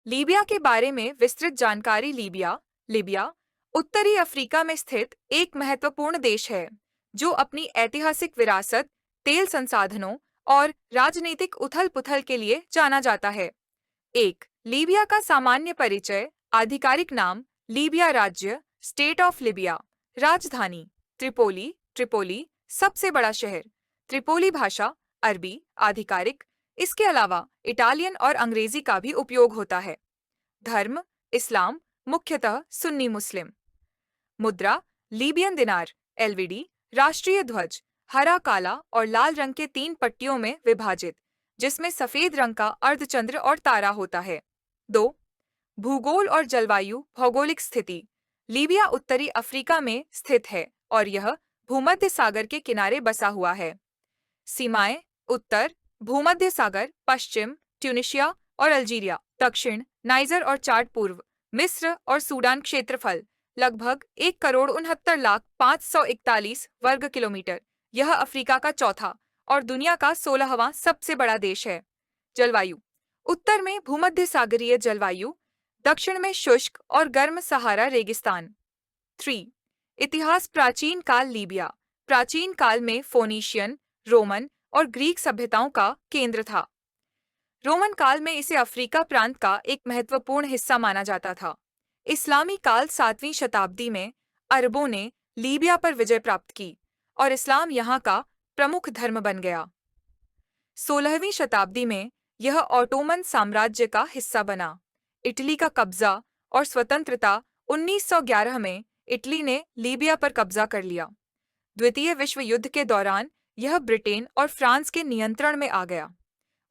Libya के बारे में विस्तृत जानकारी। लीबिया उत्तरी अफ्रीका में स्थित एक महत्वपूर्ण देश है जो अपनी ऐतिहासिक विरासत, तेल संसाधनों और राजनीतिक उथल-पुथल के लिए जाना जाता है। एक लीबिया का सामान्य परिचय। आधिकारिक नाम लीबिया राज्य, स्टेट ऑफ लीबिया। राजधानी त्रिपोली, त्रिपोली सबसे बड़ा शहर। त्रिपोली भाषा अरबी। आधिकारिक। इसके अलावा इटालियन और अंग्रेजी का भी उपयोग होता है। धर्म इस्लाम, मुख्यतः सुन्नी मुस्लिम। मुद्रा लीबियन दिनार, एलवीडी। राष्ट्रीय ध्वज हरा, काला और लाल रंग के 3 पट्टियों में विभाजित, जिसमें सफेद रंग का अर्धचंद्र और तारा होता है। 2 भूगोल और जलवायु। भौगोलिक स्थिति। लीबिया उत्तरी अफ्रीका में स्थित है और यह भूमध्य सागर के किनारे बसा हुआ है। सीमाएं उत्तर भूमध्य सागर, पश्चिम ट्यूनिशिया और अल्जीरिया, दक्षिण नाइजर और चाड, पूर्व मिस्र और सूडान। क्षेत्रफल लगभग 1,69,541 वर्ग किलोमीटर। यह अफ्रीका का चौथा और दुनिया का 16वां सबसे बड़ा देश है। जलवायु उत्तर में भूमध्य सागरीय जलवायु, दक्षिण में शुष्क और गर्म सहारा रेगिस्तान। 3 इतिहास। प्राचीन काल। लीबिया प्राचीन काल में फोनीशियन, रोमन और ग्रीक सभ्यताओं का केंद्र था। रोमन काल में इसे अफ्रीका प्रांत का एक महत्वपूर्ण हिस्सा माना जाता था। इस्लामी काल 7वीं शताब्दी में अरबों ने लीबिया पर विजय प्राप्त की और इस्लाम यहाँ का प्रमुख धर्म बन गया। 16वीं शताब्दी में यह ऑटोमन साम्राज्य का हिस्सा बना। इटली का कब्जा और स्वतंत्रता। 1911 में इटली ने लीबिया पर कब्जा कर लिया। द्वितीय विश्व युद्ध के दौरान यह ब्रिटेन और फ्रांस के नियंत्रण में आ गया।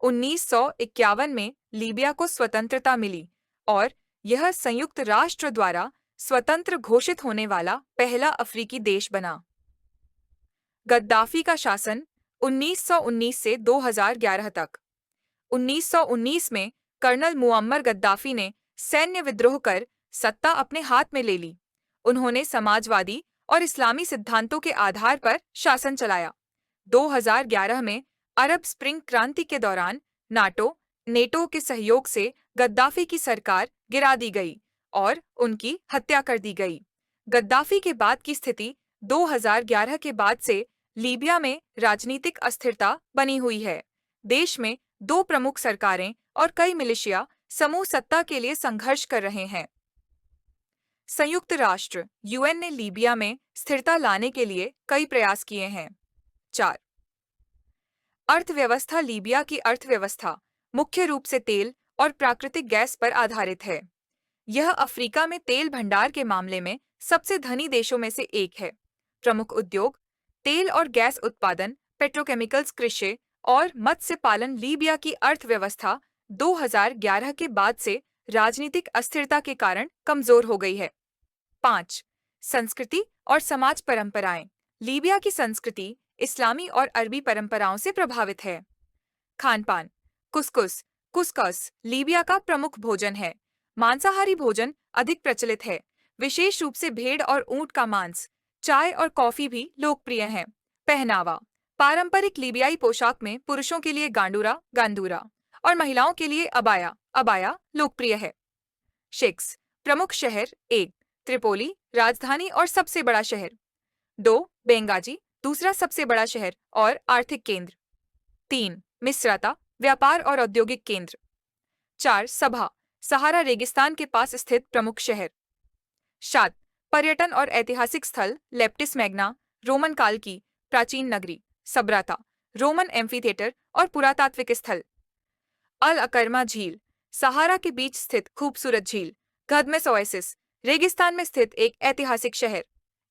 1951 में लीबिया को स्वतंत्रता मिली और यह संयुक्त राष्ट्र द्वारा स्वतंत्र घोषित होने वाला पहला अफ्रीकी देश बना। गद्दाफी का शासन 1919 से 2011 तक। 1919 में कर्नल मुअम्मर गद्दाफी ने सैन्य विद्रोह कर सत्ता अपने हाथ में ले ली। उन्होंने समाजवादी और इस्लामी सिद्धांतों के आधार पर शासन चलाया। 2011 में अरब स्प्रिंग क्रांति के दौरान नेटो के सहयोग से गद्दाफी की सरकार गिरा दी गई और उनकी हत्या कर दी गई। गद्दाफी के बाद की स्थिति 2011 के बाद से लीबिया में राजनीतिक अस्थिरता बनी हुई है। देश में 2 प्रमुख सरकारें और कई मिलिशिया समूह सत्ता के लिए संघर्ष कर रहे हैं। संयुक्त राष्ट्र यूएन ने लीबिया में स्थिरता लाने के लिए कई प्रयास किए हैं। 4 अर्थव्यवस्था। लीबिया की अर्थव्यवस्था मुख्य रूप से तेल और प्राकृतिक गैस पर आधारित है। यह अफ्रीका में तेल भंडार के मामले में सबसे धनी देशों में से एक है। प्रमुख उद्योग तेल और गैस उत्पादन, पेट्रोकेमिकल्स, कृषि और मत्स्य पालन। लीबिया की अर्थव्यवस्था 2011 के बाद से राजनीतिक अस्थिरता के कारण कमजोर हो गई है। 5 संस्कृति और समाज परंपराएं। लीबिया की संस्कृति इस्लामी और अरबी परंपराओं से प्रभावित है। खानपान कुस्कस लीबिया का प्रमुख भोजन है। मांसाहारी भोजन अधिक प्रचलित है, विशेष रूप से भेड़ और ऊंट का मांस। चाय और कॉफी भी लोकप्रिय हैं। पहनावा पारंपरिक लीबियाई पोशाक में पुरुषों के लिए गांदूरा और महिलाओं के लिए अबाया लोकप्रिय है। शिक्स प्रमुख शहर। 1 त्रिपोली राजधानी और सबसे बड़ा शहर। 2 बेंगाजी दूसरा सबसे बड़ा शहर और आर्थिक केंद्र। 3 मिस्राता व्यापार और औद्योगिक केंद्र। 4 सबा सहारा रेगिस्तान के पास स्थित प्रमुख शहर। 7 पर्यटन और ऐतिहासिक स्थल। लेप्टिस मैग्ना रोमन काल की प्राचीन नगरी। सब्राता रोमन एम्फीथिएटर और पुरातात्विक स्थल। अल अकरमा झील सहारा के बीच स्थित खूबसूरत झील। गदमेस ओएसिस रेगिस्तान में स्थित एक ऐतिहासिक शहर।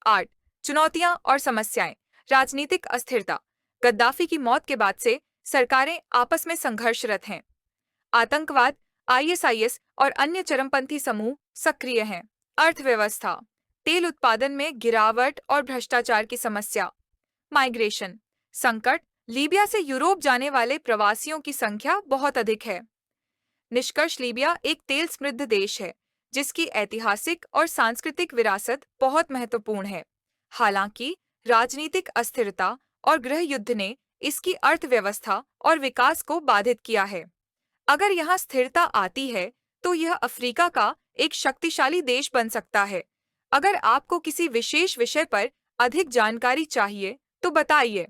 8 चुनौतियां और समस्याएं। राजनीतिक अस्थिरता। गद्दाफी की मौत के बाद से सरकारें आपस में संघर्षरत हैं। आतंकवाद, आईएसआईएस और अन्य चरमपंथी समूह सक्रिय हैं। अर्थव्यवस्था तेल उत्पादन में गिरावट और भ्रष्टाचार की समस्या। माइग्रेशन संकट। लीबिया से यूरोप जाने वाले प्रवासियों की संख्या बहुत अधिक है। निष्कर्ष लीबिया एक तेल समृद्ध देश है जिसकी ऐतिहासिक और सांस्कृतिक विरासत बहुत महत्वपूर्ण है। हालांकि राजनीतिक अस्थिरता और गृह युद्ध ने इसकी अर्थव्यवस्था और विकास को बाधित किया है। अगर यहाँ स्थिरता आती है तो यह अफ्रीका का एक शक्तिशाली देश बन सकता है। अगर आपको किसी विशेष विषय पर अधिक जानकारी चाहिए, तो बताइए।